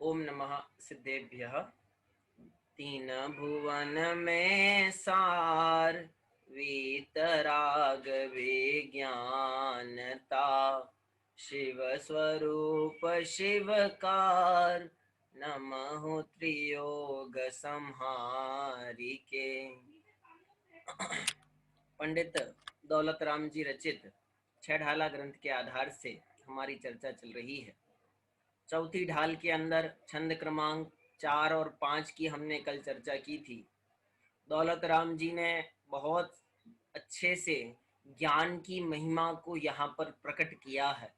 ओम नमः सिद्धेभ्यः। तीन भुवन में सार, वीतराग विज्ञानता, शिव स्वरूप शिवकार, नमः त्रियोग संहारिके। पंडित दौलत राम जी रचित छह ढाला ग्रंथ के आधार से हमारी चर्चा चल रही है। चौथी ढाल के अंदर छंद क्रमांक 4 और 5 की हमने कल चर्चा की थी। दौलत राम जी ने बहुत अच्छे से ज्ञान की महिमा को यहाँ पर प्रकट किया है।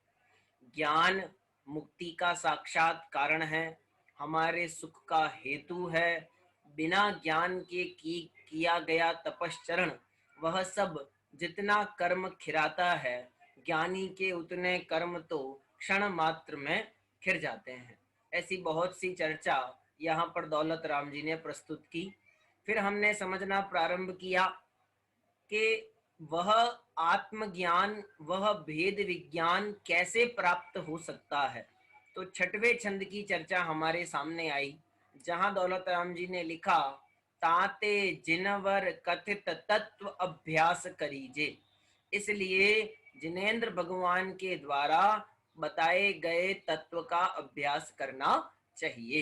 ज्ञान मुक्ति का साक्षात कारण है, हमारे सुख का हेतु है। बिना ज्ञान के किया गया तपश्चरण वह सब जितना कर्म खिराता है, ज्ञानी के उतने कर्म तो क्षण मात्र में खिर जाते हैं। ऐसी बहुत सी चर्चा यहाँ पर दौलत राम जी ने प्रस्तुत की। फिर हमने समझना प्रारंभ किया कि वह आत्मज्ञान, वह भेद विज्ञान कैसे प्राप्त हो सकता है। तो छठवें छंद की चर्चा हमारे सामने आई, जहां दौलत राम जी ने लिखा, ताते जिनवर कथित तत्व अभ्यास करीजे। इसलिए जिनेन्द्र भगवान के द्वारा बताए गए तत्व का अभ्यास करना चाहिए।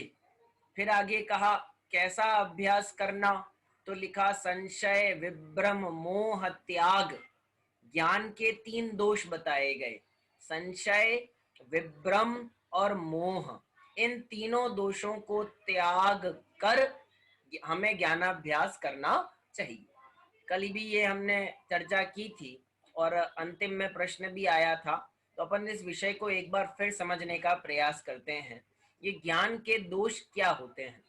फिर आगे कहा कैसा अभ्यास करना, तो लिखा संशय विभ्रम मोह त्याग। ज्ञान के तीन दोष बताए गए, संशय, विभ्रम और मोह। इन तीनों दोषों को त्याग कर हमें ज्ञानाभ्यास करना चाहिए। कल भी ये हमने चर्चा की थी और अंतिम में प्रश्न भी आया था। तो अपन इस विषय को एक बार फिर समझने का प्रयास करते हैं। ये ज्ञान के दोष क्या होते हैं।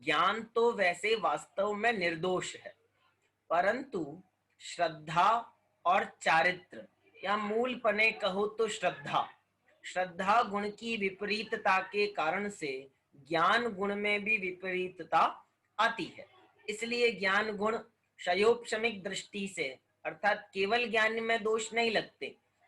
ज्ञान तो वैसे वास्तव में निर्दोष है, परंतु श्रद्धा और चारित्र, या मूल पने कहो तो श्रद्धा, श्रद्धा गुण की विपरीतता के कारण से ज्ञान गुण में भी विपरीतता आती है। इसलिए ज्ञान गुण क्षयोपशमिक दृष्टि से, अर्थात केवल ज्ञान में दोष नहीं लगते,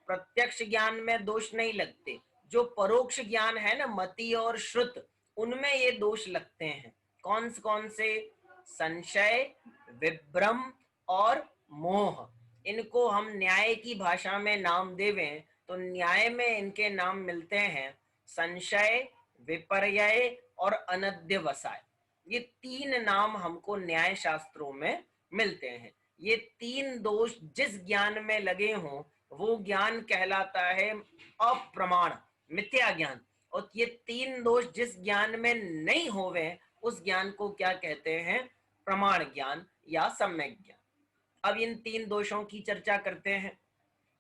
प्रत्यक्ष ज्ञान में दोष नहीं लगते, जो परोक्ष ज्ञान है ना, मति और श्रुत, उनमें ये दोष लगते हैं। कौन से? संशय, विभ्रम और मोह। इनको हम न्याय की भाषा में नाम देवें तो न्याय में इनके नाम मिलते हैं संशय, विपर्यय और अनध्यवसाय। ये तीन नाम हमको न्याय शास्त्रों में मिलते हैं। ये तीन दोष जिस ज्ञान में लगे हों वो ज्ञान कहलाता है अप्रमाण, मिथ्या ज्ञान। और ये तीन दोष जिस ज्ञान में नहीं होवे उस ज्ञान को क्या कहते हैं? प्रमाण ज्ञान या सम्यक ज्ञान। अब इन तीन दोषों की चर्चा करते हैं।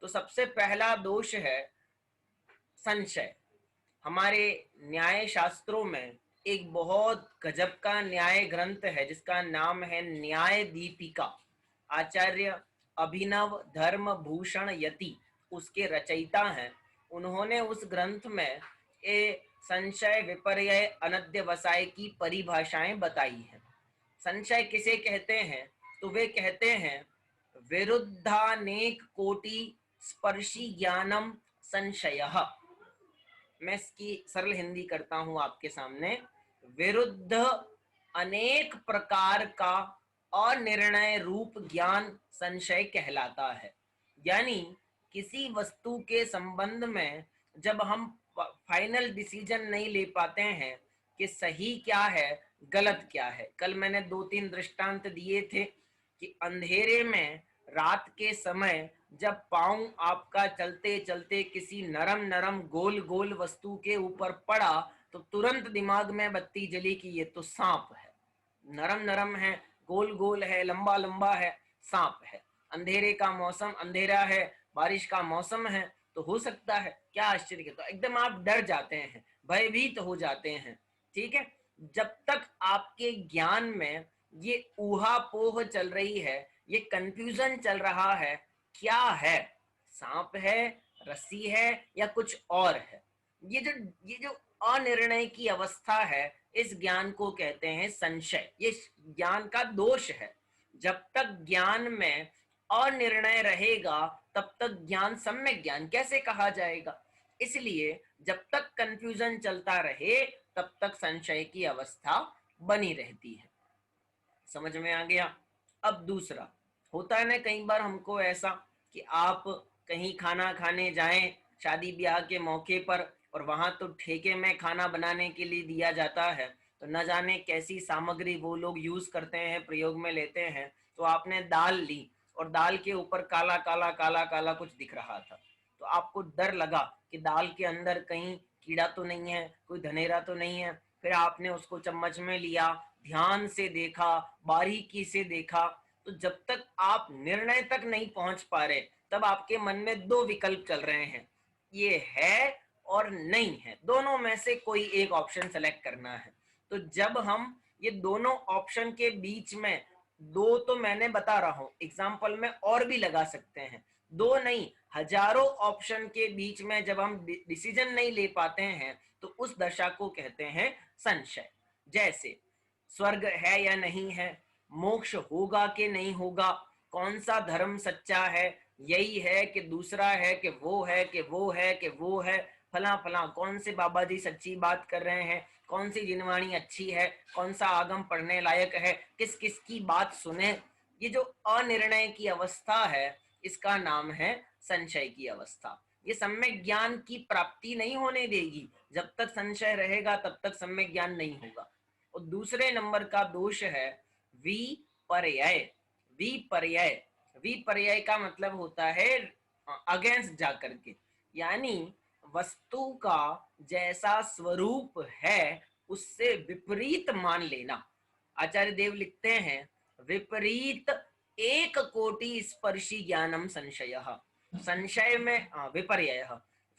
तो सबसे पहला दोष है संशय। हमारे न्याय शास्त्रों में एक बहुत गजब का न्याय ग्रंथ है जिसका नाम है न्याय दीपिका। आचार्य अभिनव धर्म भूषण यति उसके रचयिता हैं। उन्होंने उस ग्रंथ में ये संशय, विपर्यय, अनध्यवसाय की परिभाषाएं बताई हैं। संशय किसे कहते हैं? तो वे कहते हैं विरुद्धानेक कोटि स्पर्शी ज्ञानम संशयः। मैं इसकी सरल हिंदी करता हूं आपके सामने। विरुद्ध अनेक प्रकार का अनिर्णय रूप ज्ञान संशय कहलाता है। यानी किसी वस्तु के संबंध में जब हम फाइनल डिसीजन नहीं ले पाते हैं कि सही क्या है, गलत क्या है। कल मैंने 2-3 दृष्टांत दिए थे कि अंधेरे में रात के समय जब पांव आपका चलते चलते किसी नरम नरम गोल गोल वस्तु के ऊपर पड़ा तो तुरंत दिमाग में बत्ती जली कि ये तो सांप है। नरम नरम है, गोल गोल है, लंबा लंबा है, सांप है। अंधेरे का मौसम, अंधेरा है, बारिश का मौसम है, तो हो सकता है, क्या आश्चर्य है। तो एकदम आप डर जाते हैं, भयभीत हो जाते हैं। ठीक है, जब तक आपके ज्ञान में ये ऊहापोह चल रही है, ये कंफ्यूजन चल रहा है, क्या है, सांप है, रस्सी है या कुछ और है, ये जो अनिर्णय की अवस्था है, इस ज्ञान को कहते हैं संशय। ये ज्ञान का दोष है। जब तक ज्ञान में अनिर्णय रहेगा तब तक ज्ञान सम्यक ज्ञान कैसे कहा जाएगा? इसलिए जब तक कंफ्यूजन चलता रहे तब तक संशय की अवस्था बनी रहती है। समझ में आ गया। अब दूसरा होता है ना, कई बार हमको ऐसा कि आप कहीं खाना खाने जाएं शादी ब्याह के मौके पर, और वहां तो ठेके में खाना बनाने के लिए दिया जाता है, तो न जाने कैसी सामग्री वो लोग यूज करते हैं, प्रयोग में लेते हैं। तो आपने दाल ली और दाल के ऊपर काला काला काला काला कुछ दिख रहा था, तो आपको डर लगा कि दाल के अंदर कहीं कीड़ा तो नहीं है, कोई धनेरा तो नहीं है। फिर आपने उसको चम्मच में लिया, ध्यान से देखा, बारीकी से देखा। तो जब तक आप निर्णय तक नहीं पहुंच पा रहे, तब आपके मन में दो विकल्प चल रहे हैं, ये है और नहीं है, दोनों में से कोई एक ऑप्शन सेलेक्ट करना है। तो जब हम ये दोनों ऑप्शन के बीच में, दो तो मैंने बता रहा हूं एग्जाम्पल में, और भी लगा सकते हैं, दो नहीं हजारों ऑप्शन के बीच में जब हम डिसीजन नहीं ले पाते हैं, तो उस दशा को कहते हैं संशय। जैसे स्वर्ग है या नहीं है, मोक्ष होगा कि नहीं होगा, कौन सा धर्म सच्चा है, यही है कि दूसरा है, कि वो है कि वो है कि वो है, फला फला कौन से बाबा जी सच्ची बात कर रहे हैं, कौन सी जिनवाणी अच्छी है, कौन सा आगम पढ़ने लायक है, किस किस की बात सुने। ये जो अनिर्णय की अवस्था है, इसका नाम है संशय की अवस्था। ये सम्यक ज्ञान की प्राप्ति नहीं होने देगी। जब तक संशय रहेगा तब तक सम्यक ज्ञान नहीं होगा। और दूसरे नंबर का दोष है विपर्यय। विपर्यय, विपर्यय का मतलब होता है अगेंस्ट जाकर के, यानी वस्तु का जैसा स्वरूप है उससे विपरीत मान लेना। आचार्य देव लिखते हैं, विपरीत एक कोटि स्पर्शी ज्ञानम संशय। संशय में विपर्यय,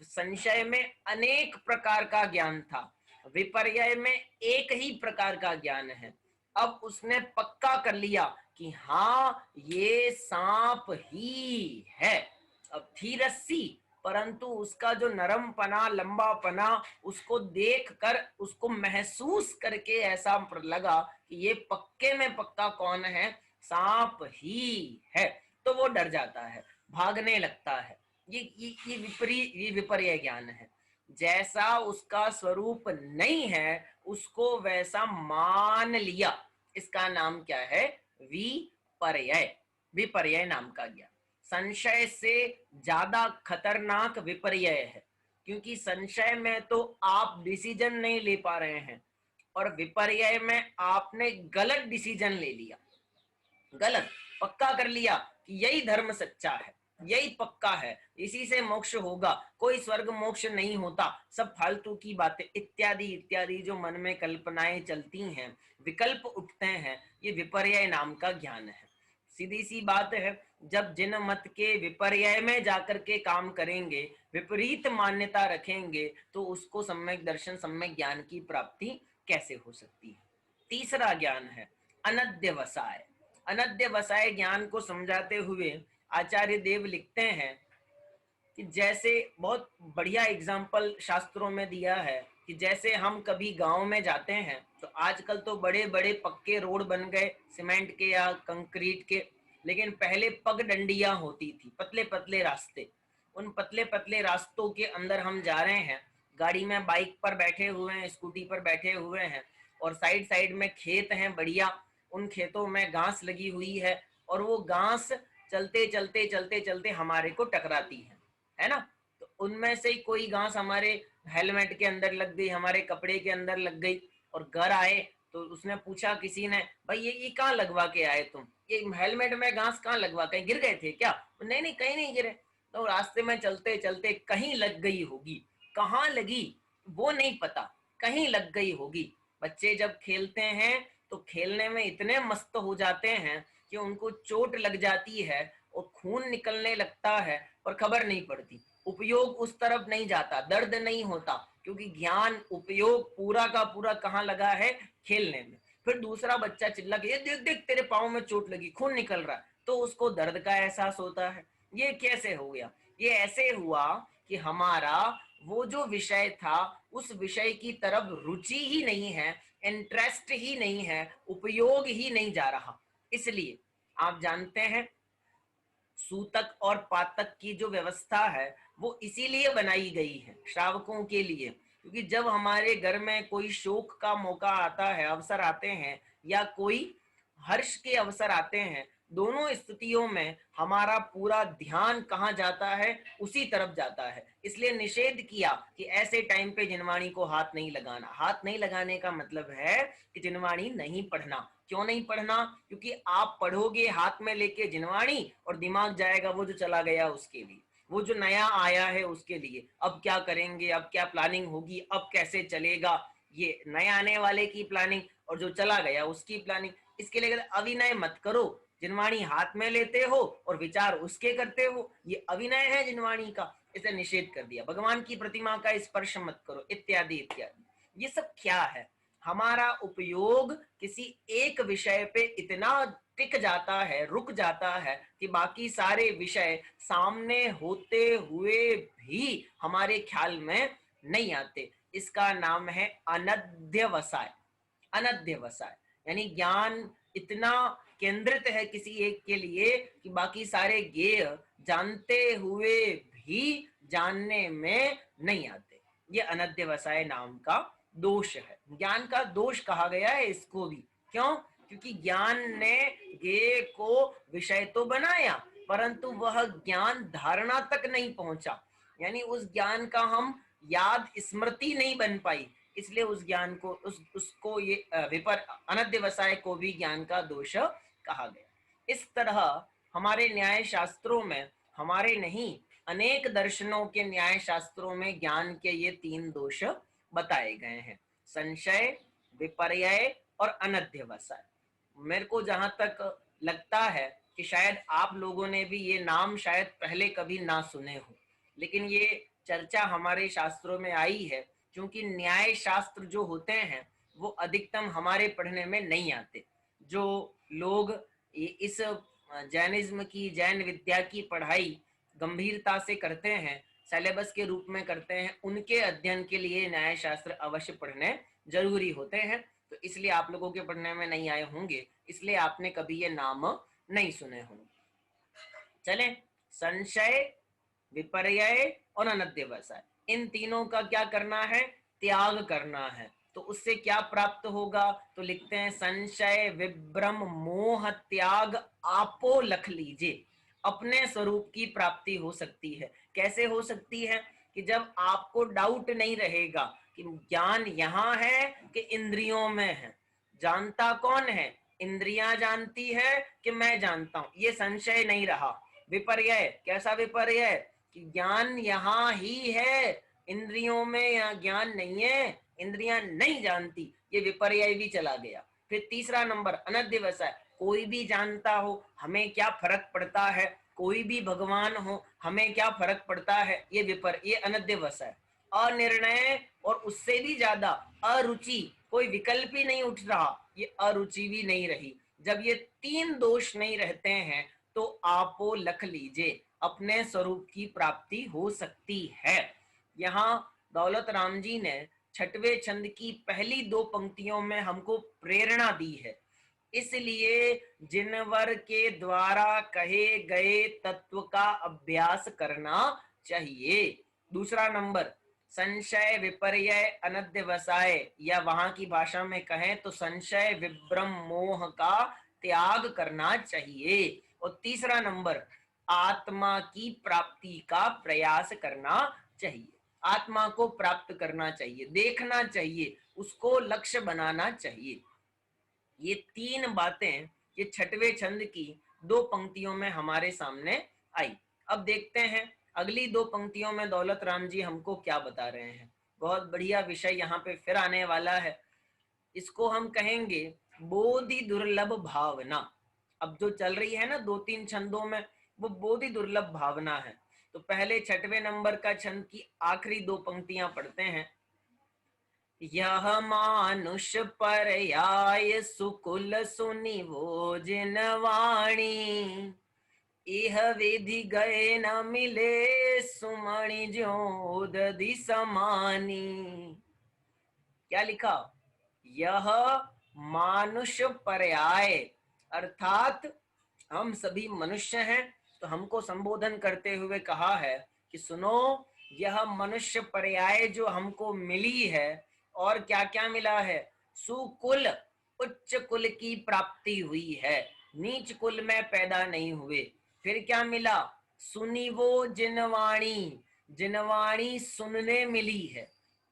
संशय में अनेक प्रकार का ज्ञान था, विपर्यय में एक ही प्रकार का ज्ञान है। अब उसने पक्का कर लिया कि हाँ ये सांप ही है। अब थी रस्सी, परंतु उसका जो नरम पना, लंबा पना, उसको देख कर, उसको महसूस करके ऐसा लगा कि ये पक्के में पक्का कौन है, सांप ही है। तो वो डर जाता है, भागने लगता है। ये विपर्य ज्ञान है। जैसा उसका स्वरूप नहीं है उसको वैसा मान लिया, इसका नाम क्या है, विपर्यय। विपर्यय नाम का ज्ञान। संशय से ज्यादा खतरनाक विपर्यय है, क्योंकि संशय में तो आप डिसीजन नहीं ले पा रहे हैं, और विपर्यय में आपने गलत डिसीजन ले लिया, गलत पक्का कर लिया कि यही धर्म सच्चा है, यही पक्का है, इसी से मोक्ष होगा, कोई स्वर्ग मोक्ष नहीं होता, सब फालतू की बातें, इत्यादि इत्यादि जो मन में कल्पनाएं चलती हैं, विकल्प उठते हैं, ये विपर्यय नाम का ज्ञान है। सीधी सी बात है, जब जिन मत के विपर्यय में जाकर के काम करेंगे, विपरीत मान्यता रखेंगे, तो उसको सम्यक दर्शन, सम्यक ज्ञान की प्राप्ति कैसे हो सकती है। तीसरा ज्ञान है अनध्यवसाय। अनध्यवसाय ज्ञान को समझाते हुए आचार्य देव लिखते हैं कि जैसे बहुत बढ़िया एग्जाम्पल शास्त्रों में दिया है कि जैसे हम कभी गांव में जाते हैं, तो आजकल तो बड़े बड़े पक्के रोड बन गए, सीमेंट के या कंक्रीट के, लेकिन पहले पगडंडियां होती थी, पतले पतले रास्ते। उन पतले पतले रास्तों के अंदर हम जा रहे हैं, गाड़ी में, बाइक पर बैठे हुए हैं, स्कूटी पर बैठे हुए हैं, और साइड साइड में खेत हैं बढ़िया, उन खेतों में घास लगी हुई है, और वो घास चलते चलते चलते चलते हमारे को टकराती है ना। तो उनमें से ही कोई घास हमारे हेलमेट के अंदर लग गई, हमारे कपड़े के अंदर लग गई, और घर आए तो उसने पूछा किसी ने, भाई ये कहाँ लगवा के आए तुम, ये हेलमेट में घास कहाँ लगवा, कहीं गिर गए थे क्या? नहीं नहीं, कहीं नहीं गिरे। तो रास्ते में चलते चलते कहीं लग गई होगी, कहाँ लगी वो नहीं पता, कहीं लग गई होगी। बच्चे जब खेलते हैं तो खेलने में इतने मस्त हो जाते हैं कि उनको चोट लग जाती है और खून निकलने लगता है, पर खबर नहीं पड़ती, उपयोग उस तरफ नहीं जाता, दर्द नहीं होता, क्योंकि ज्ञान उपयोग पूरा का पूरा कहाँ लगा है, खेलने में। फिर दूसरा बच्चा चिल्ला के, ये देख देख तेरे पाँव में चोट लगी, खून निकल रहा है, तो उसको दर्द का एहसास होता है। ये कैसे हो गया? ये ऐसे हुआ कि हमारा वो जो विषय था, उस विषय की तरफ रुचि ही नहीं है, इंटरेस्ट ही नहीं है, उपयोग ही नहीं जा रहा। इसलिए आप जानते हैं सूतक और पातक की जो व्यवस्था है वो इसीलिए बनाई गई है श्रावकों के लिए, क्योंकि जब हमारे घर में कोई शोक का मौका आता है, अवसर आते हैं, या कोई हर्ष के अवसर आते हैं, दोनों स्थितियों में हमारा पूरा ध्यान कहाँ जाता है, उसी तरफ जाता है। इसलिए निषेध किया कि ऐसे टाइम पे जिनवाणी को हाथ नहीं लगाना। हाथ नहीं लगाने का मतलब है कि जिनवाणी नहीं पढ़ना। क्यों नहीं पढ़ना? क्योंकि आप पढ़ोगे हाथ में लेके जिनवाणी और दिमाग जाएगा वो जो चला गया उसके लिए, वो जो नया आया है उसके लिए। अब क्या करेंगे, अब क्या प्लानिंग होगी, अब कैसे चलेगा, ये नए आने वाले की प्लानिंग और जो चला गया उसकी प्लानिंग। इसके लिए अविनय मत करो। जिनवाणी हाथ में लेते हो और विचार उसके करते हो, ये अविनय है जिनवाणी का, इसे निषेध कर दिया। भगवान की प्रतिमा का स्पर्श मत करो, इत्यादि इत्यादि। ये सब क्या है? हमारा उपयोग किसी एक विषय पे इतना टिक जाता है, रुक जाता है, कि बाकी सारे विषय सामने होते हुए भी हमारे ख्याल में नहीं आते। इसका नाम है अनध्यवसाय। अनध्यवसाय यानी ज्ञान इतना केंद्रित है किसी एक के लिए कि बाकी सारे ज्ञेय जानते हुए भी जानने में नहीं आते। ये अनध्यवसाय नाम का दोष है। ज्ञान का दोष कहा गया है इसको भी। क्यों? क्योंकि ज्ञान ने ज्ञेय को विषय तो बनाया, परंतु वह ज्ञान धारणा तक नहीं पहुंचा, यानी उस ज्ञान का हम याद स्मृति नहीं बन पाई। इसलिए उस ज्ञान को उसको ये अनध्यवसाय को भी ज्ञान का दोष कहा गया। इस तरह हमारे न्याय शास्त्रों में, हमारे नहीं अनेक दर्शनों के न्याय शास्त्रों में ज्ञान के ये तीन दोष बताए गए हैं: संशय, विपर्यय और अनध्यवसाय। मेरे को जहां तक लगता है कि शायद आप लोगों ने भी ये नाम शायद पहले कभी ना सुने हो, लेकिन ये चर्चा हमारे शास्त्रों में आई है, क्योंकि न्याय शास्त्र जो होते हैं वो अधिकतम हमारे पढ़ने में नहीं आते। जो लोग इस जैनिज्म की, जैन विद्या की पढ़ाई गंभीरता से करते हैं, सिलेबस के रूप में करते हैं, उनके अध्ययन के लिए न्याय शास्त्र अवश्य पढ़ने जरूरी होते हैं। तो इसलिए आप लोगों के पढ़ने में नहीं आए होंगे, इसलिए आपने कभी ये नाम नहीं सुने होंगे। चले, संशय, विपर्यय और अनध्यवसाय, इन तीनों का क्या करना है? त्याग करना है। तो उससे क्या प्राप्त होगा? तो लिखते हैं संशय विभ्रम मोह त्याग आपो लख लीजिए। अपने स्वरूप की प्राप्ति हो सकती है। कैसे हो सकती है? कि जब आपको डाउट नहीं रहेगा कि ज्ञान यहाँ है कि इंद्रियों में है। जानता कौन है? इंद्रियां जानती है कि मैं जानता हूं, ये संशय नहीं रहा। विपर्यय, कैसा विपर्यय? कि ज्ञान यहाँ ही है, इंद्रियों में यहाँ ज्ञान नहीं है, इंद्रियां नहीं जानती, ये विपर्यय भी चला गया। फिर तीसरा नंबर अनध्यवसाय, कोई भी जानता हो, हमें क्या फर्क पड़ता है, कोई भी भगवान हो, हमें क्या फर्क पड़ता है, ये अनध्यवसाय। अनिर्णय और उससे भी ज्यादा अरुचि, कोई विकल्प ही नहीं उठ रहा, ये अरुचि भी नहीं रही। जब ये तीन दोष नहीं रहते हैं तो आपो लख लीजिए, अपने स्वरूप की प्राप्ति हो सकती है। यहाँ दौलत राम जी ने छठवें छंद की पहली दो पंक्तियों में हमको प्रेरणा दी है। इसलिए जिनवर के द्वारा कहे गए तत्व का अभ्यास करना चाहिए। दूसरा नंबर, संशय विपर्यय अनध्यवसाय, या वहां की भाषा में कहें तो संशय विभ्रम मोह का त्याग करना चाहिए। और तीसरा नंबर, आत्मा की प्राप्ति का प्रयास करना चाहिए। आत्मा को प्राप्त करना चाहिए, देखना चाहिए, उसको लक्ष्य बनाना चाहिए। ये तीन बातें ये छठवें छंद की दो पंक्तियों में हमारे सामने आई। अब देखते हैं अगली दो पंक्तियों में दौलत राम जी हमको क्या बता रहे हैं। बहुत बढ़िया विषय यहाँ पे फिर आने वाला है। इसको हम कहेंगे बोधि दुर्लभ भावना। अब जो चल रही है ना दो तीन छंदों में, वो बोधि दुर्लभ भावना है। तो पहले छठवें नंबर का छंद की आखिरी दो पंक्तियां पढ़ते हैं। यह मानुष पर्याय सुकुल सुनि वो जिनवाणी, इह विधि गए न मिले सुमणि ज्यों दधि समानी। क्या लिखा? यह मानुष पर्याय, अर्थात हम सभी मनुष्य हैं, तो हमको संबोधन करते हुए कहा है कि सुनो, यह मनुष्य पर्याय जो हमको मिली है, और क्या क्या मिला है? सुकुल, उच्च कुल की प्राप्ति हुई है, नीच कुल में पैदा नहीं हुए। फिर क्या मिला? सुनी वो जिनवाणी, जिनवाणी सुनने मिली है।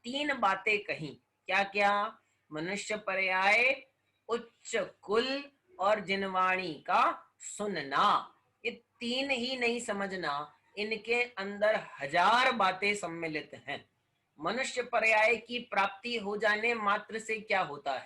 तीन बातें कही, क्या क्या? मनुष्य पर्याय, उच्च कुल, और जिनवाणी का सुनना। ये तीन ही नहीं समझना, इनके अंदर हजार बातें सम्मिलित हैं। मनुष्य पर्याय की प्राप्ति हो जाने मात्र से क्या होता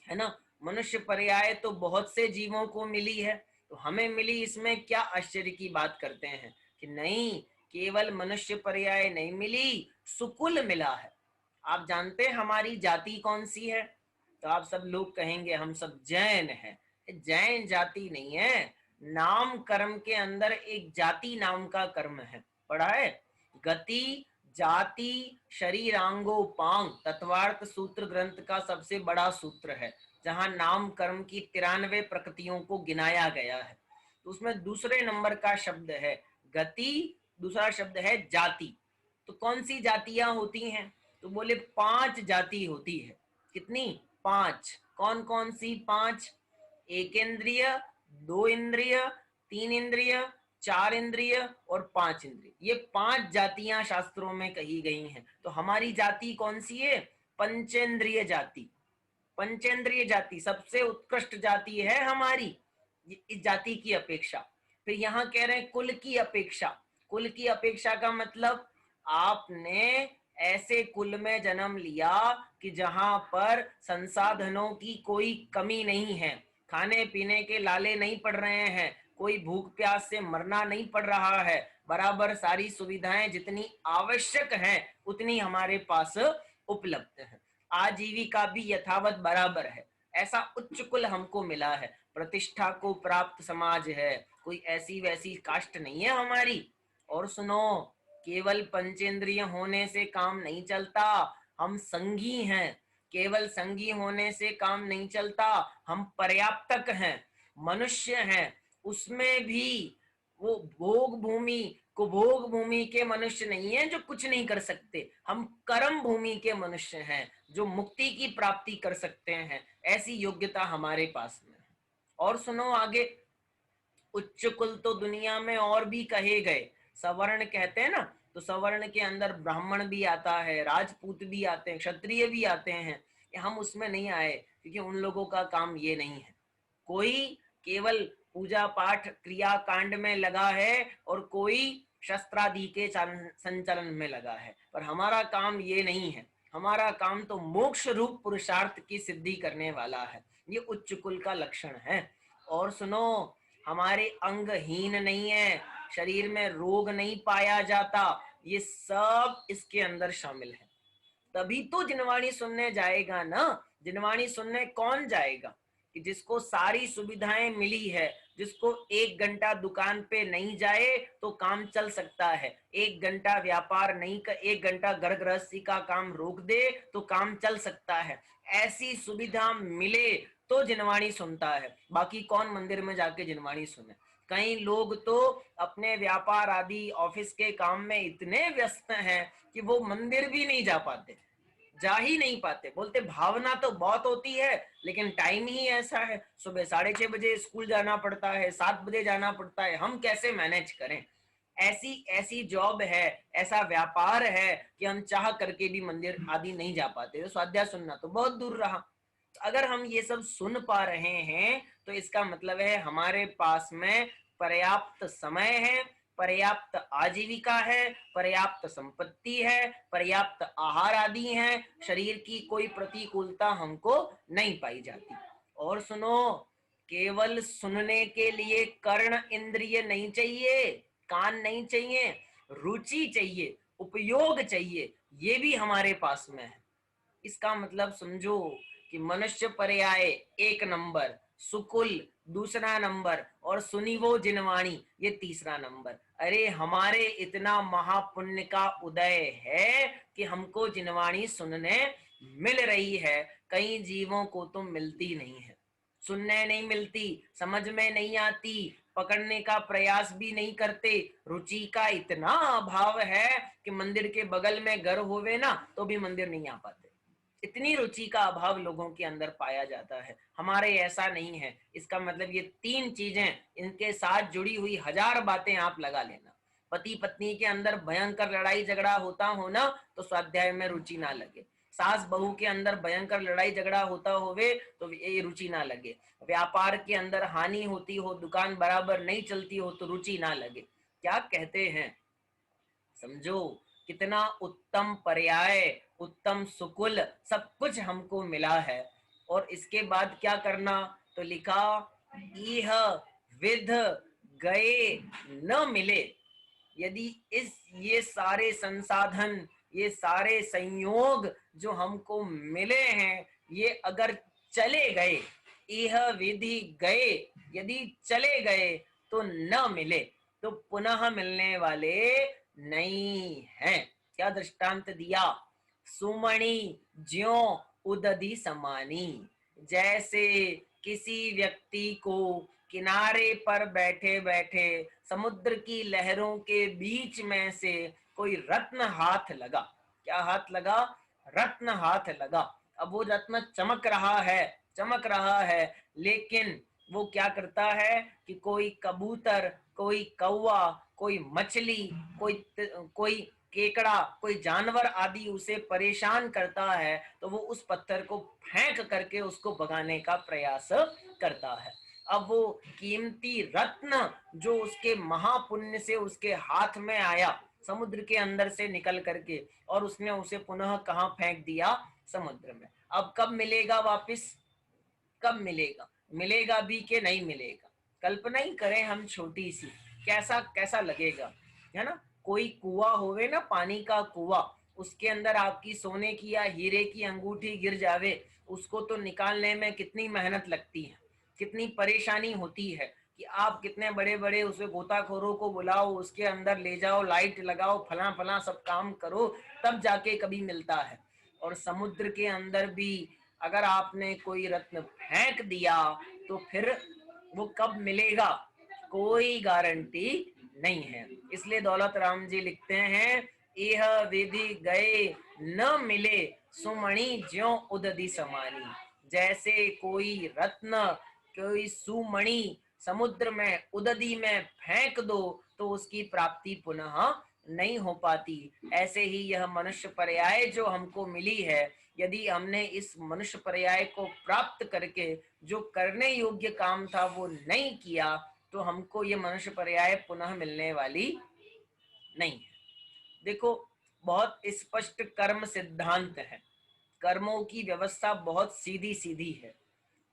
है ना? मनुष्य पर्याय तो बहुत से जीवों को मिली है, तो हमें मिली, इसमें क्या आश्चर्य की बात करते हैं कि नहीं, केवल मनुष्य पर्याय नहीं मिली, सुकुल मिला है। आप जानते हैं हमारी जाति कौन सी है? तो आप सब लोग कहेंगे हम सब जैन हैं। जैन जाति नहीं है, नाम कर्म के अंदर एक जाति नाम का कर्म है, पढ़ा है? गति, जाति, शरीरांगोपांग तत्वार्थ सूत्र ग्रंथ का सबसे बड़ा सूत्र है, जहां नाम कर्म की 93 प्रकृतियों को गिनाया गया है। तो उसमें दूसरे नंबर का शब्द है गति, दूसरा शब्द है जाति। तो कौन सी जातियां होती हैं? तो बोले 5 जाति होती है। कितनी? 5। कौन कौन सी 5? एक इंद्रिय, दो इंद्रिय, तीन इंद्रिय, चार इंद्रिय और 5 इंद्रिय। ये 5 जातियां शास्त्रों में कही गई हैं। तो हमारी जाति कौन सी है? पंचेंद्रिय जाति। पंचेंद्रिय जाति सबसे उत्कृष्ट जाति है हमारी, इस जाति की अपेक्षा। फिर यहाँ कह रहे हैं कुल की अपेक्षा। कुल की अपेक्षा का मतलब, आपने ऐसे कुल में जन्म लिया कि जहां पर संसाधनों की कोई कमी नहीं है, खाने पीने के लाले नहीं पड़ रहे हैं, कोई भूख प्यास से मरना नहीं पड़ रहा है, बराबर सारी सुविधाएं जितनी आवश्यक हैं उतनी हमारे पास उपलब्ध है, आजीविका भी यथावत बराबर है। ऐसा उच्च कुल हमको मिला है, प्रतिष्ठा को प्राप्त समाज है, कोई ऐसी वैसी कास्ट नहीं है हमारी। और सुनो, केवल पंचेंद्रिय होने से काम नहीं चलता, हम संगी हैं। केवल संगी होने से काम नहीं चलता, हम पर्याप्तक हैं, मनुष्य हैं। उसमें भी वो भोग भूमि, कुभोग भूमि के मनुष्य नहीं है जो कुछ नहीं कर सकते, हम कर्म भूमि के मनुष्य हैं जो मुक्ति की प्राप्ति कर सकते हैं। ऐसी योग्यता हमारे पास में है। और सुनो आगे, उच्च कुल तो दुनिया में और भी कहे गए, सवर्ण कहते हैं ना, तो सवर्ण के अंदर ब्राह्मण भी आता है, राजपूत भी आते हैं, क्षत्रिय भी आते हैं। हम उसमें नहीं आए क्योंकि उन लोगों का काम ये नहीं है। कोई केवल पूजा पाठ क्रिया कांड में लगा है और कोई शस्त्रादि के संचलन में लगा है, पर हमारा काम ये नहीं है। हमारा काम तो मोक्ष रूप पुरुषार्थ की सिद्धि करने वाला है। ये उच्च कुल का लक्षण है। और सुनो, हमारे अंगहीन नहीं है, शरीर में रोग नहीं पाया जाता, ये सब इसके अंदर शामिल है। तभी तो जिनवाणी सुनने जाएगा ना। जिनवाणी सुनने कौन जाएगा? कि जिसको सारी सुविधाएं मिली है, जिसको 1 घंटा दुकान पे नहीं जाए तो काम चल सकता है, 1 घंटा व्यापार नहीं कर, 1 घंटा घर गृहस्थी का काम रोक दे तो काम चल सकता है, ऐसी सुविधा मिले तो जिनवाणी सुनता है। बाकी कौन मंदिर में जाके जिनवाणी सुने? कई लोग तो अपने व्यापार आदि ऑफिस के काम में इतने व्यस्त हैं कि वो मंदिर भी नहीं जा पाते, जा ही नहीं पाते। बोलते भावना तो बहुत होती है लेकिन टाइम ही ऐसा है, सुबह 6:30 बजे स्कूल जाना पड़ता है, 7 बजे जाना पड़ता है, हम कैसे मैनेज करें? ऐसी ऐसी जॉब है, ऐसा व्यापार है कि हम चाह करके भी मंदिर आदि नहीं जा पाते। तो स्वाध्याय सुनना तो बहुत दूर रहा। तो अगर हम ये सब सुन पा रहे हैं तो इसका मतलब है हमारे पास में पर्याप्त समय है, पर्याप्त आजीविका है, पर्याप्त संपत्ति है, पर्याप्त आहार आदि है, शरीर की कोई प्रतिकूलता हमको नहीं पाई जाती। और सुनो, केवल सुनने के लिए कर्ण इंद्रिय नहीं चाहिए, कान नहीं चाहिए, रुचि चाहिए, उपयोग चाहिए, ये भी हमारे पास में है। इसका मतलब समझो कि मनुष्य पर्याय 1 नंबर, सुकुल दूसरा नंबर, और सुनिवो जिनवाणी ये तीसरा नंबर। अरे हमारे इतना महापुण्य का उदय है कि हमको जिनवाणी सुनने मिल रही है, कई जीवों को तो मिलती नहीं है, सुनने नहीं मिलती, समझ में नहीं आती, पकड़ने का प्रयास भी नहीं करते। रुचि का इतना अभाव है कि मंदिर के बगल में घर होवे ना तो भी मंदिर नहीं आ पाते। इतनी रुचि का अभाव लोगों के अंदर पाया जाता है। हमारे ऐसा नहीं है। इसका मतलब ये तीन चीजें, इनके साथ जुड़ी हुई हजार बातें आप लगा लेना। पति पत्नी के अंदर भयंकर लड़ाई झगड़ा होता हो ना तो स्वाध्याय में रुचि ना लगे। सास बहू के अंदर भयंकर लड़ाई झगड़ा होता होवे तो ये रुचि ना लगे। व्यापार के अंदर हानि होती हो, दुकान बराबर नहीं चलती हो तो रुचि ना लगे। क्या कहते हैं, समझो कितना उत्तम पर्याय, उत्तम सुकुल सब कुछ हमको मिला है। और इसके बाद क्या करना, तो लिखा इह विध गए न मिले। यदि इस ये सारे संसाधन, ये सारे संयोग जो हमको मिले हैं, ये अगर चले गए, यह विधि गए, यदि चले गए तो न मिले, तो पुनः मिलने वाले नहीं है। क्या दृष्टांत दिया, सुमणि ज्यो उदधि समानी। जैसे किसी व्यक्ति को किनारे पर बैठे बैठे समुद्र की लहरों के बीच में से कोई रत्न हाथ लगा। क्या हाथ लगा, रत्न हाथ लगा। अब वो रत्न चमक रहा है, चमक रहा है, लेकिन वो क्या करता है कि कोई कबूतर, कोई कौवा, कोई मछली, कोई केकड़ा, कोई जानवर आदि उसे परेशान करता है तो वो उस पत्थर को फेंक करके उसको भगाने का प्रयास करता है। अब वो कीमती रत्न जो उसके महापुण्य से उसके हाथ में आया समुद्र के अंदर से निकल करके, और उसने उसे पुनः कहाँ फेंक दिया, समुद्र में। अब कब मिलेगा वापिस, कब मिलेगा, मिलेगा भी कि नहीं मिलेगा। कल्पना ही करें हम छोटी सी, कैसा कैसा लगेगा, है ना। कोई कुआं होवे ना, पानी का कुआं, उसके अंदर आपकी सोने की या हीरे की अंगूठी गिर जावे, उसको तो निकालने में कितनी मेहनत लगती है, कितनी परेशानी होती है कि आप कितने बड़े बड़े उसे गोताखोरों को बुलाओ, उसके अंदर ले जाओ, लाइट लगाओ, फला फला सब काम करो, तब जाके कभी मिलता है। और समुद्र के अंदर भी अगर आपने कोई रत्न फेंक दिया तो फिर वो कब मिलेगा, कोई गारंटी नहीं है। इसलिए दौलत राम जी लिखते हैं, यह विधि गए न मिले, सुमणि ज्यो उदधि समानी। जैसे कोई रत्न, कोई सुमणि समुद्र में, उदधि में फेंक दो तो उसकी प्राप्ति पुनः नहीं हो पाती, ऐसे ही यह मनुष्य पर्याय जो हमको मिली है, यदि हमने इस मनुष्य पर्याय को प्राप्त करके जो करने योग्य काम था वो नहीं किया तो हमको ये मनुष्य पर्याय पुनः मिलने वाली नहीं है। देखो, बहुत स्पष्ट कर्म सिद्धांत है, कर्मों की व्यवस्था बहुत सीधी सीधी है।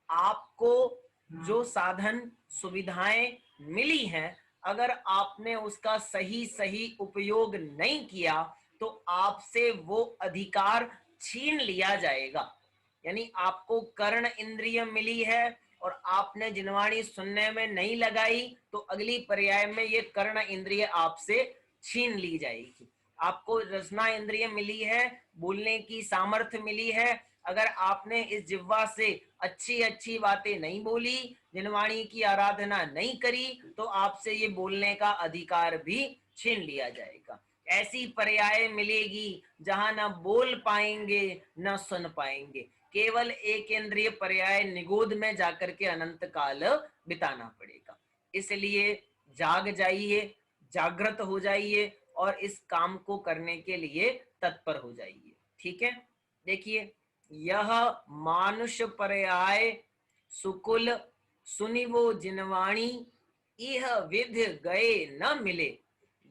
आपको जो साधन सुविधाएं मिली हैं, अगर आपने उसका सही सही उपयोग नहीं किया तो आपसे वो अधिकार छीन लिया जाएगा। यानी आपको कर्ण इंद्रिय मिली है और आपने जिनवाणी सुनने में नहीं लगाई तो अगली पर्याय में ये कर्ण इंद्रिय आपसे छीन ली जाएगी। आपको रसना इंद्रिय मिली है, बोलने की सामर्थ्य मिली है, अगर आपने इस जिह्वा से अच्छी अच्छी बातें नहीं बोली, जिनवाणी की आराधना नहीं करी, तो आपसे ये बोलने का अधिकार भी छीन लिया जाएगा। ऐसी पर्याय मिलेगी जहां ना बोल पाएंगे ना सुन पाएंगे, केवल एक इंद्रिय पर्याय निगोद में जाकर के अनंत काल बिताना पड़ेगा। इसलिए जाग जाइए, जागृत हो जाइए और इस काम को करने के लिए तत्पर हो जाइए। ठीक है, देखिए, यह मानुष पर्याय सुकुल सुनिवो जिनवाणी, यह विध गए न मिले।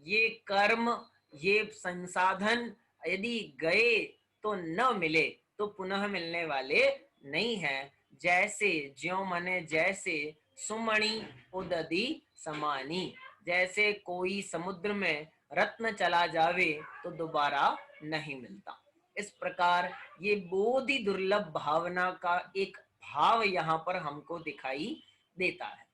ये कर्म, ये संसाधन यदि गए तो न मिले तो पुनः मिलने वाले नहीं है। जैसे, ज्यों मने जैसे, सुमणि उदधि समानी। जैसे कोई समुद्र में रत्न चला जावे तो दोबारा नहीं मिलता। इस प्रकार ये बहुत ही दुर्लभ भावना का एक भाव यहाँ पर हमको दिखाई देता है।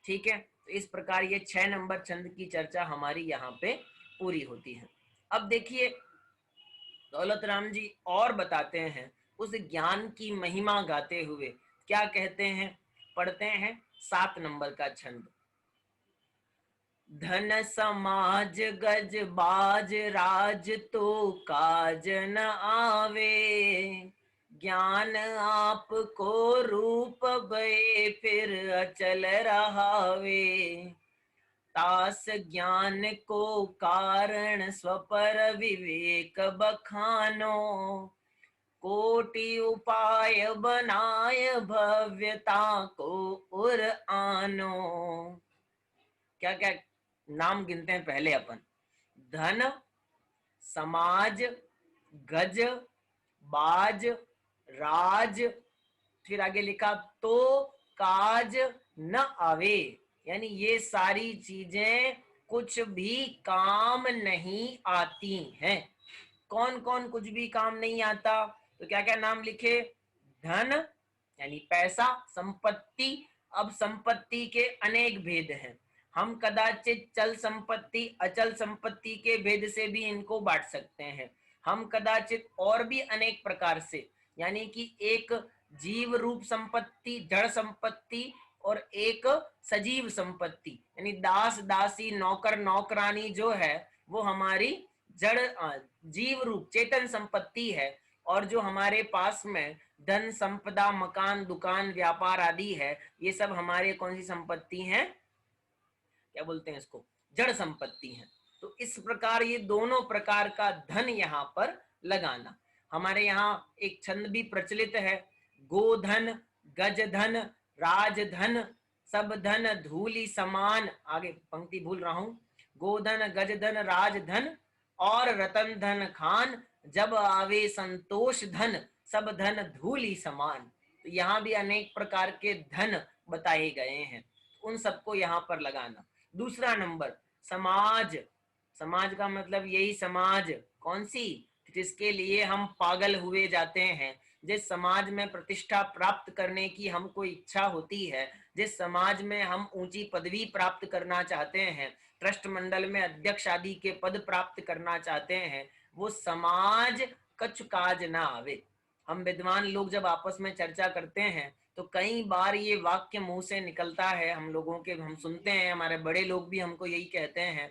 ठीक है, तो इस प्रकार ये 6 नंबर छंद की चर्चा हमारी यहाँ पे पूरी होती है। अब देखिए, दौलत राम जी और बताते हैं उस ज्ञान की महिमा गाते हुए, क्या कहते हैं, पढ़ते हैं 7 नंबर का छंद। धन समाज गज बाज राज तो काज न आवे, ज्ञान आपको रूप भये फिर अचल रहावे, तास ज्ञान को कारण स्वपर विवेक बखानो, कोटि उपाय बनाय भव्यता को उर आनो। क्या क्या नाम गिनते हैं पहले अपन। धन, समाज, गज, बाज, राज, फिर आगे लिखा तो काज न आवे, यानी ये सारी चीजें कुछ भी काम नहीं आती हैं। कौन कौन कुछ भी काम नहीं आता, तो क्या क्या नाम लिखे। धन यानी पैसा, संपत्ति। अब संपत्ति के अनेक भेद हैं, हम कदाचित चल संपत्ति अचल संपत्ति के भेद से भी इनको बांट सकते हैं। हम कदाचित और भी अनेक प्रकार से, यानी कि एक जीव रूप संपत्ति, जड़ संपत्ति, और एक सजीव संपत्ति, यानी दास दासी नौकर नौकरानी जो है वो हमारी जड़ जीव रूप चेतन संपत्ति है। और जो हमारे पास में धन संपदा मकान दुकान व्यापार आदि है, ये सब हमारे कौन सी संपत्ति है, क्या बोलते हैं इसको, जड़ संपत्ति है। तो इस प्रकार ये दोनों प्रकार का धन यहाँ पर लगाना। हमारे यहाँ एक छंद भी प्रचलित है, गोधन गजधन राजधन सब धन धूलि समान। आगे पंक्ति भूल रहा हूं। गोधन गजधन राजधन और रतन धन खान, जब आवे संतोष धन सब धन धूलि समान। तो यहाँ भी अनेक प्रकार के धन बताए गए हैं, उन सबको यहाँ पर लगाना। दूसरा नंबर समाज। समाज का मतलब यही समाज कौन सी, जिसके लिए हम पागल हुए जाते हैं, जिस समाज में प्रतिष्ठा प्राप्त करने की हमको इच्छा होती है, जिस समाज में हम ऊंची पदवी प्राप्त करना चाहते हैं, ट्रस्ट मंडल में अध्यक्ष आदि के पद प्राप्त करना चाहते हैं, वो समाज कछु काज ना आवे। हम विद्वान लोग जब आपस में चर्चा करते हैं तो कई बार ये वाक्य मुंह से निकलता है, हम लोगों के, हम सुनते हैं, हमारे बड़े लोग भी हमको यही कहते हैं,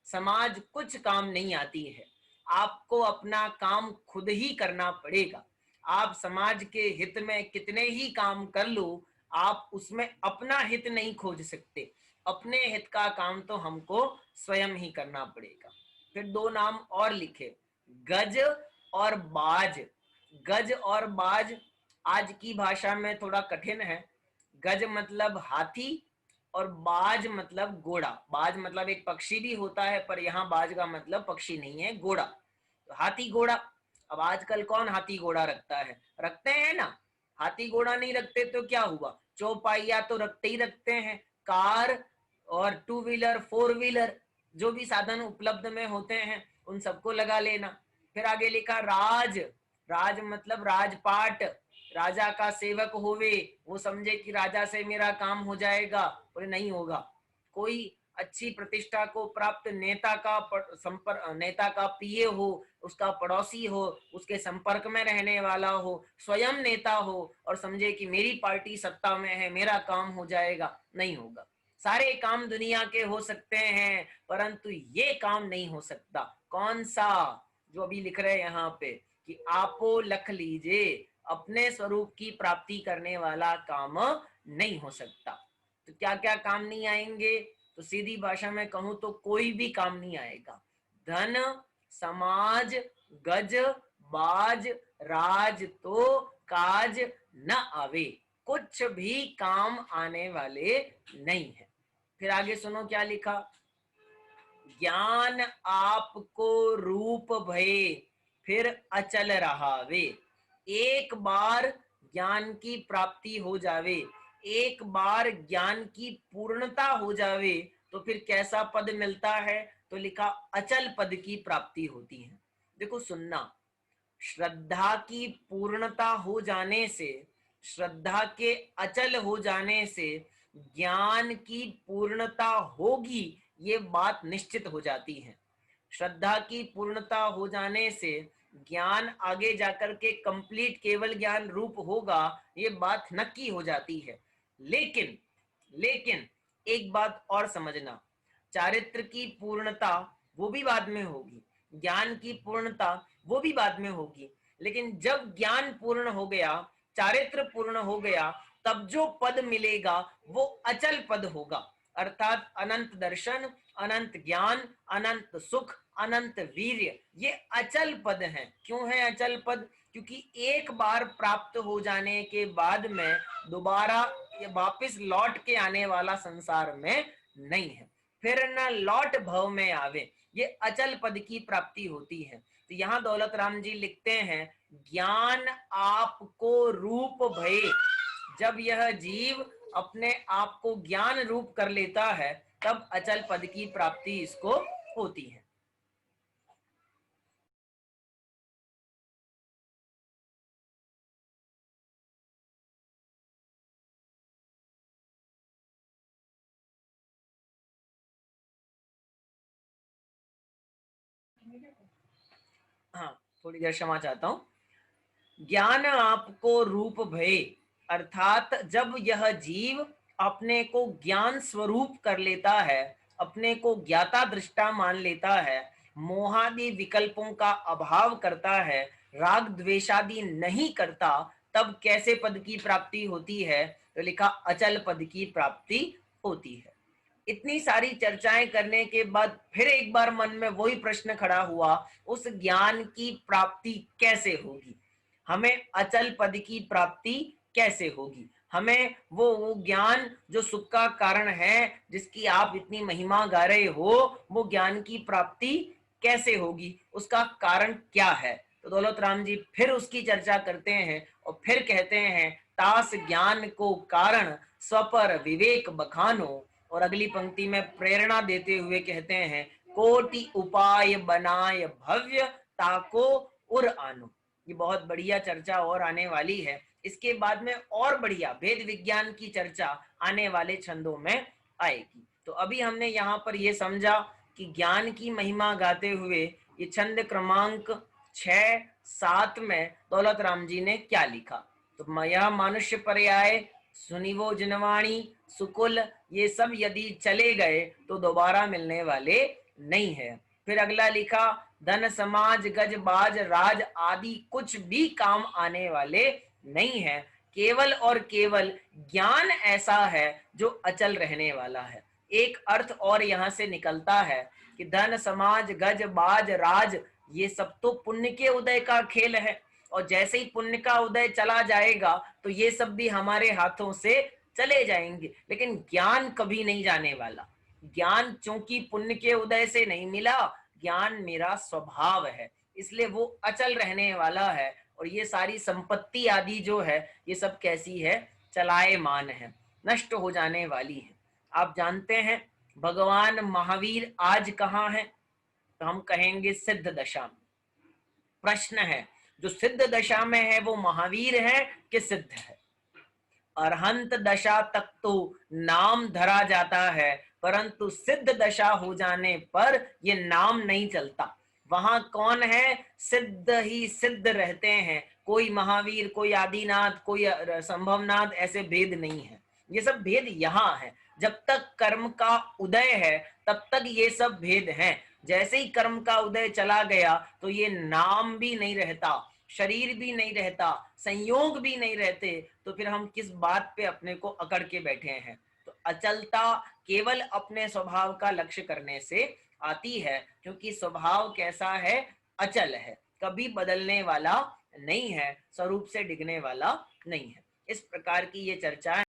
समाज कुछ काम नहीं आती है, आपको अपना काम खुद ही करना पड़ेगा। आप समाज के हित में कितने ही काम कर लो, आप उसमें अपना हित नहीं खोज सकते, अपने हित का काम तो हमको स्वयं ही करना पड़ेगा। फिर दो नाम और लिखे, गज और बाज। गज और बाज आज की भाषा में थोड़ा कठिन है। गज मतलब हाथी और बाज मतलब घोड़ा। बाज मतलब एक पक्षी भी होता है, पर यहाँ बाज का मतलब पक्षी नहीं है, घोड़ा। तो हाथी घोड़ा, अब आजकल कौन हाथी घोड़ा रखता है, रखते हैं ना। हाथी घोड़ा नहीं रखते तो क्या हुआ, चौपाइया तो रखते ही रखते हैं। कार और टू व्हीलर फोर व्हीलर जो भी साधन उपलब्ध में होते हैं उन सबको लगा लेना। फिर आगे लिखा राज। राज मतलब राजपाट, राजा का सेवक होवे, वो समझे कि राजा से मेरा काम हो जाएगा, और नहीं होगा। कोई अच्छी प्रतिष्ठा को प्राप्त नेता का संपर्क, नेता का पीए हो, उसका पड़ोसी हो, उसके संपर्क में रहने वाला हो, स्वयं नेता हो, और समझे कि मेरी पार्टी सत्ता में है, मेरा काम हो जाएगा, नहीं होगा। सारे काम दुनिया के हो सकते हैं, परंतु ये काम नहीं हो सकता। कौन सा, जो अभी लिख रहे हैं यहाँ पे कि आपो लख लीजिए, अपने स्वरूप की प्राप्ति करने वाला काम नहीं हो सकता। तो क्या क्या काम नहीं आएंगे, तो सीधी भाषा में कहूं तो कोई भी काम नहीं आएगा। धन समाज गज बाज राज तो काज न आवे, कुछ भी काम आने वाले नहीं है। फिर आगे सुनो क्या लिखा, ज्ञान आपको रूप भये फिर अचल रहावे। एक बार ज्ञान की प्राप्ति हो जावे, एक बार ज्ञान की पूर्णता हो जावे, तो फिर कैसा पद मिलता है, तो लिखा अचल पद की प्राप्ति होती है। देखो सुनना, श्रद्धा की पूर्णता हो जाने से, श्रद्धा के अचल हो जाने से ज्ञान की पूर्णता होगी, ये बात निश्चित हो जाती है। श्रद्धा की पूर्णता हो जाने से ज्ञान आगे जाकर के कंप्लीट केवल ज्ञान रूप होगा, ये बात नक्की हो जाती है। लेकिन लेकिन एक बात और समझना, चारित्र की पूर्णता वो भी बाद में होगी, ज्ञान की पूर्णता वो भी बाद में होगी, लेकिन जब ज्ञान पूर्ण हो गया, चारित्र पूर्ण हो गया, तब जो पद मिलेगा वो अचल पद होगा, अर्थात अनंत दर्शन, अनंत ज्ञान, अनंत सुख, अनंत वीर्य, ये अचल पद हैं। क्यों है अचल पद? क्योंकि एक बार प्राप्त हो जाने के बाद में दोबारा वापस लौट के आने वाला संसार में नहीं है, फिर न लौट भव में आवे, ये अचल पद की प्राप्ति होती है। तो यहाँ दौलत राम जी लिखते हैं, ज्ञान आपको रूप भय, जब यह जीव अपने आप को ज्ञान रूप कर लेता है तब अचल पद की प्राप्ति इसको होती है। हाँ, थोड़ी देर क्षमा चाहता हूँ। ज्ञान आपको रूप भय, अर्थात जब यह जीव अपने को ज्ञान स्वरूप कर लेता है, अपने को ज्ञाता दृष्टा मान लेता है, मोहादि विकल्पों का अभाव करता है, राग द्वेषादि नहीं करता, तब कैसे पद की प्राप्ति होती है? तो लिखा अचल पद की प्राप्ति होती है। इतनी सारी चर्चाएं करने के बाद फिर एक बार मन में वही प्रश्न खड़ा हुआ, उस ज्ञान की प्राप्ति कैसे होगी? हमें अचल पद की प्राप्ति कैसे होगी? हमें वो ज्ञान जो सुख का कारण है, जिसकी आप इतनी महिमा गा रहे हो, वो ज्ञान की प्राप्ति कैसे होगी? उसका कारण क्या है? तो दौलत राम जी फिर उसकी चर्चा करते हैं और फिर कहते हैं, तास ज्ञान को कारण स्वपर विवेक बखानो, और अगली पंक्ति में प्रेरणा देते हुए कहते हैं, कोटि उपाय बनाय भव्य ताको उर आनो। ये बहुत बढ़िया चर्चा और आने वाली है। इसके बाद में और बढ़िया वेद विज्ञान की चर्चा आने वाले छंदों में आएगी। तो अभी हमने यहाँ पर ये समझा कि ज्ञान की महिमा गाते हुए ये छंद क्रमांक 6-7 में दौलत राम जी ने क्या लिखा। तो यह मनुष्य पर्याय, सुनिवो जिनवाणी, सुकुल, ये सब यदि चले गए तो दोबारा मिलने वाले नहीं है। फिर अगला लिखा, धन समाज गज बाज राज आदि कुछ भी काम आने वाले नहीं है, केवल और केवल ज्ञान ऐसा है जो अचल रहने वाला है। एक अर्थ और यहाँ से निकलता है कि धन समाज गज बाज राज ये सब तो पुण्य के उदय का खेल है, और जैसे ही पुण्य का उदय चला जाएगा तो ये सब भी हमारे हाथों से चले जाएंगे, लेकिन ज्ञान कभी नहीं जाने वाला। ज्ञान चूंकि पुण्य के उदय से नहीं मिला, ज्ञान मेरा स्वभाव है, इसलिए वो अचल रहने वाला है। और ये सारी संपत्ति आदि जो है, ये सब कैसी है? चलायमान है, नष्ट हो जाने वाली है। आप जानते हैं भगवान महावीर आज कहाँ है? तो हम कहेंगे सिद्ध दशा में। प्रश्न है, जो सिद्ध दशा में है वो महावीर है कि सिद्ध है? अरहंत दशा तक तो नाम धरा जाता है, परंतु सिद्ध दशा हो जाने पर ये नाम नहीं चलता। वहां कौन है? सिद्ध ही सिद्ध रहते हैं। कोई महावीर, कोई आदिनाथ, कोई संभवनाथ, ऐसे भेद नहीं है। ये सब भेद यहाँ है। जब तक कर्म का उदय है तब तक ये सब भेद हैं। जैसे ही कर्म का उदय चला गया तो ये नाम भी नहीं रहता, शरीर भी नहीं रहता, संयोग भी नहीं रहते, तो फिर हम किस बात पे अपने को अकड़ के बैठे हैं? तो अचलता केवल अपने स्वभाव का लक्ष्य करने से आती है, क्योंकि स्वभाव कैसा है? अचल है, कभी बदलने वाला नहीं है, स्वरूप से डिगने वाला नहीं है। इस प्रकार की ये चर्चा